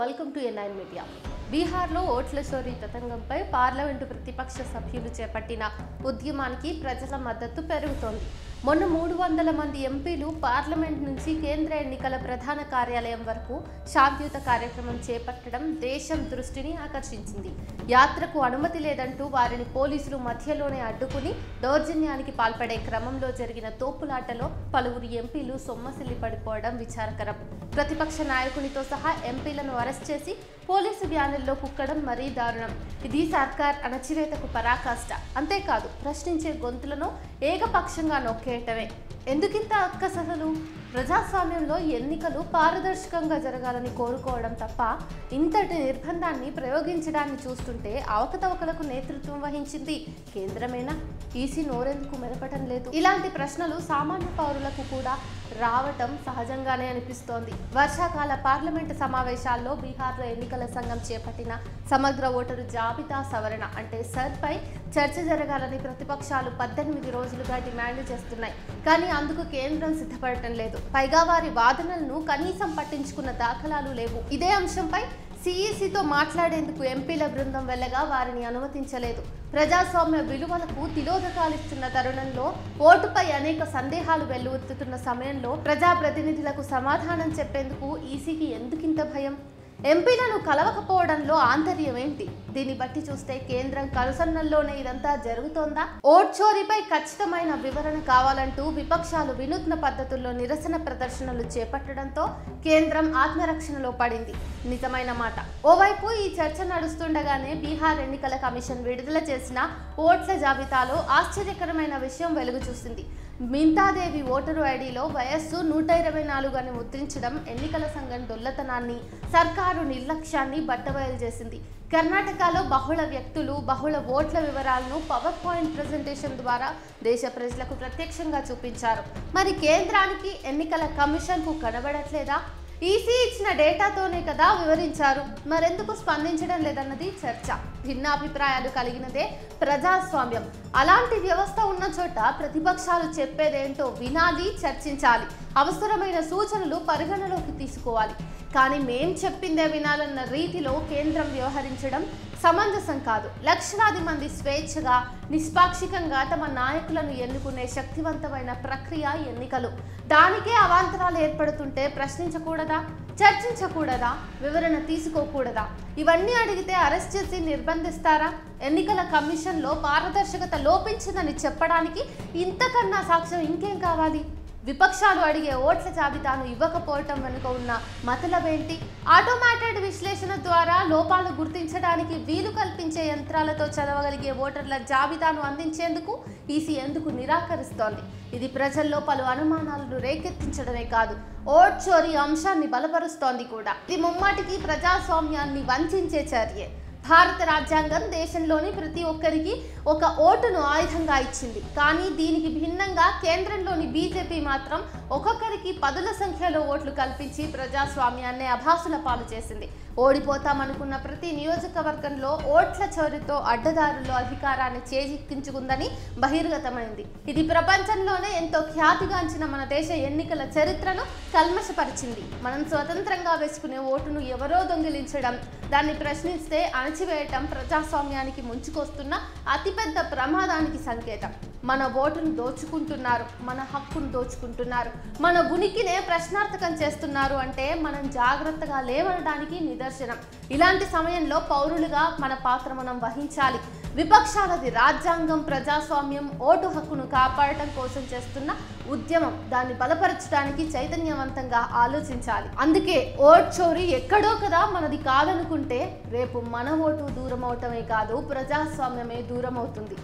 Welcome to N9 media. బీహార్లో ఓట్ల చోరీ తతంగంపై పార్లమెంటు ప్రతిపక్ష సభ్యులు చేపట్టిన ఉద్యమానికి ప్రజల మద్దతు పెరుగుతోంది. మొన్న 300 మంది ఎంపీలు పార్లమెంట్ నుంచి కేంద్ర ఎన్నికల ప్రధాన కార్యాలయం వరకు శాంతియుత కార్యక్రమం చేపట్టడం దేశం దృష్టిని ఆకర్షించింది. యాత్రకు అనుమతి లేదంటూ వారిని పోలీసులు మధ్యలోనే అడ్డుకుని దౌర్జన్యానికి పాల్పడే క్రమంలో జరిగిన తోపులాటలో పలువురు ఎంపీలు సొమ్మసిల్లి పడిపోవడం విచారకరం. ప్రతిపక్ష నాయకునితో సహా ఎంపీలను అరెస్ట్ చేసి పోలీసు వ్యానుల్లో కుక్కడం మరీ దారుణం. ఇది సర్కార్ అణచివేతకు పరాకాష్ట. అంతేకాదు, ప్రశ్నించే గొంతులను ఏకపక్షంగా నొక్కేయటమే. ఎందుకింత అక్కసహలు? ప్రజాస్వామ్యంలో ఎన్నికలు పారదర్శకంగా జరగాలని కోరుకోవడం తప్ప ఇంతటి నిర్బంధాన్ని ప్రయోగించడాన్ని చూస్తుంటే అవకతవకలకు నేతృత్వం వహించింది కేంద్రమేనా? ఈసీ నోరెందుకు మెదపటం లేదు? ఇలాంటి ప్రశ్నలు సామాన్య పౌరులకు కూడా రావటం సహజంగానే అనిపిస్తోంది. వర్షాకాల పార్లమెంటు సమావేశాల్లో బీహార్లో ఎన్నికల సంఘం చేపట్టిన సమగ్ర ఓటరు జాబితా సవరణ అంటే సర్పై చర్చ జరగాలని ప్రతిపక్షాలు 18 రోజులుగా డిమాండ్ చేస్తున్నాయి. కానీ అందుకు కేంద్రం సిద్ధపడటం లేదు. పైగా వారి వాదనలను కనీసం పట్టించుకున్న దాఖలాలు లేవు. ఇదే అంశంపై సిఈసితో మాట్లాడేందుకు ఎంపీల బృందం వెళ్ళగా వారిని అనుమతించలేదు. ప్రజాస్వామ్య విలువలకు తిలోదకాలిస్తున్న తరుణంలో ఓటుపై అనేక సందేహాలు వెల్లువెత్తుతున్న సమయంలో ప్రజాప్రతినిధులకు సమాధానం చెప్పేందుకు ఈసీకి ఎందుకింత భయం? ఎంపీలను కలవకపోవడంలో ఆంతర్యం ఏంటి? దీన్ని బట్టి చూస్తే కేంద్రం కనుసన్నల్లోనే ఇదంతా జరుగుతోందా? ఓట్ చోరీపై ఖచ్చితమైన వివరణ కావాలంటూ విపక్షాలు వినూత్న పద్ధతుల్లో నిరసన ప్రదర్శనలు చేపట్టడంతో కేంద్రం ఆత్మరక్షణలో పడింది. నిజమైన మాట. ఓవైపు ఈ చర్చ నడుస్తుండగానే బీహార్ ఎన్నికల కమిషన్ విడుదల చేసిన ఓట్ల జాబితాలో ఆశ్చర్యకరమైన విషయం వెలుగు చూసింది. మింతాదేవి ఓటరు ఐడిలో వయస్సు 124 అని ముద్రించడం ఎన్నికల సంఘం డొల్లతనాన్ని, సర్కారు నిర్లక్ష్యాన్ని బట్టబయలు చేసింది. కర్ణాటకలో బహుళ వ్యక్తులు, బహుళ ఓట్ల వివరాలను పవర్ పాయింట్ ప్రెజెంటేషన్ ద్వారా దేశ ప్రజలకు ప్రత్యక్షంగా చూపించారు. మరి కేంద్రానికి, ఎన్నికల కమిషన్కు కనబడట్లేదా? ఈసీ ఇచ్చిన డేటాతోనే కదా వివరించారు. మరెందుకు స్పందించడం లేదన్నది చర్చ. భిన్నాభిప్రాయాలు కలిగినదే ప్రజాస్వామ్యం. అలాంటి వ్యవస్థ ఉన్న చోట ప్రతిపక్షాలు చెప్పేదేంటో వినాలి, చర్చించాలి, అవసరమైన సూచనలు పరిగణలోకి తీసుకోవాలి. కానీ మేం చెప్పిందే వినాలన్న రీతిలో కేంద్రం వ్యవహరించడం సమంజసం కాదు. లక్షలాది మంది స్వేచ్ఛగా, నిష్పాక్షికంగా తమ నాయకులను ఎన్నుకునే శక్తివంతమైన ప్రక్రియ ఎన్నికలు. దానికే అవాంతరాలు ఏర్పడుతుంటే ప్రశ్నించకూడదా? చర్చించకూడదా? వివరణ తీసుకోకూడదా? ఇవన్నీ అడిగితే అరెస్ట్ చేసి నిర్బంధిస్తారా? ఎన్నికల కమిషన్లో పారదర్శకత లోపించిందని చెప్పడానికి ఇంతకన్నా సాక్ష్యం ఇంకేం కావాలి? విపక్షాలు అడిగే ఓట్ల జాబితాను ఇవ్వకపోవటం వెనుక ఉన్న మతలబేంటి? ఆటోమేటెడ్ విశ్లేషణ ద్వారా లోపాలు గుర్తించడానికి వీలు కల్పించే యంత్రాలతో చదవగలిగే ఓటర్ల జాబితాను అందించేందుకు ఈసీ ఎందుకు నిరాకరిస్తోంది? ఇది ప్రజల్లో పలు అనుమానాలను రేకెత్తించడమే కాదు, ఓట్ చోరీ అంశాన్ని బలపరుస్తోంది కూడా. ఇది ముమ్మాటికి ప్రజాస్వామ్యాన్ని వంచే చర్యే. భారత రాజ్యాంగం దేశంలోని ప్రతి ఒక్కరికి ఒక ఓటును ఆయుధంగా ఇచ్చింది. కానీ దీనికి భిన్నంగా కేంద్రంలోని బీజేపీ మాత్రం ఒక్కొక్కరికి 10ల సంఖ్యలో ఓట్లు కల్పించి ప్రజాస్వామ్యాన్ని అభాసుల పాలు చేసింది. ఓడిపోతామనుకున్న ప్రతి నియోజకవర్గంలో ఓట్ల చోరీతో అడ్డదారుల్లో అధికారాన్ని చేజిక్కించుకుందని బహిర్గతమైంది. ఇది ప్రపంచంలోనే ఎంతో ఖ్యాతిగాంచిన మన దేశ ఎన్నికల చరిత్రను కల్మషపరిచింది. మనం స్వతంత్రంగా వేసుకునే ఓటును ఎవరో దొంగిలించడం, దాన్ని ప్రశ్నిస్తే అణచివేయటం ప్రజాస్వామ్యానికి ముంచుకొస్తున్న అతిపెద్ద ప్రమాదానికి సంకేతం. మన ఓటును దోచుకుంటున్నారు, మన హక్కును దోచుకుంటున్నారు, మన ఉనికినే ప్రశ్నార్థకం చేస్తున్నారు అంటే మనం జాగ్రత్తగా లేవనడానికి నిదర్శనం. ఇలాంటి సమయంలో పౌరులుగా మన పాత్ర మనం వహించాలి. విపక్షాలది రాజ్యాంగం, ప్రజాస్వామ్యం, ఓటు హక్కును కాపాడటం కోసం చేస్తున్న ఉద్యమం. దాన్ని బలపరచడానికి చైతన్యవంతంగా ఆలోచించాలి. అందుకే ఓట్ చోరీ ఎక్కడో కదా మనది కాదనుకుంటే రేపు మన ఓటు దూరం అవటమే కాదు, ప్రజాస్వామ్యమే దూరం అవుతుంది.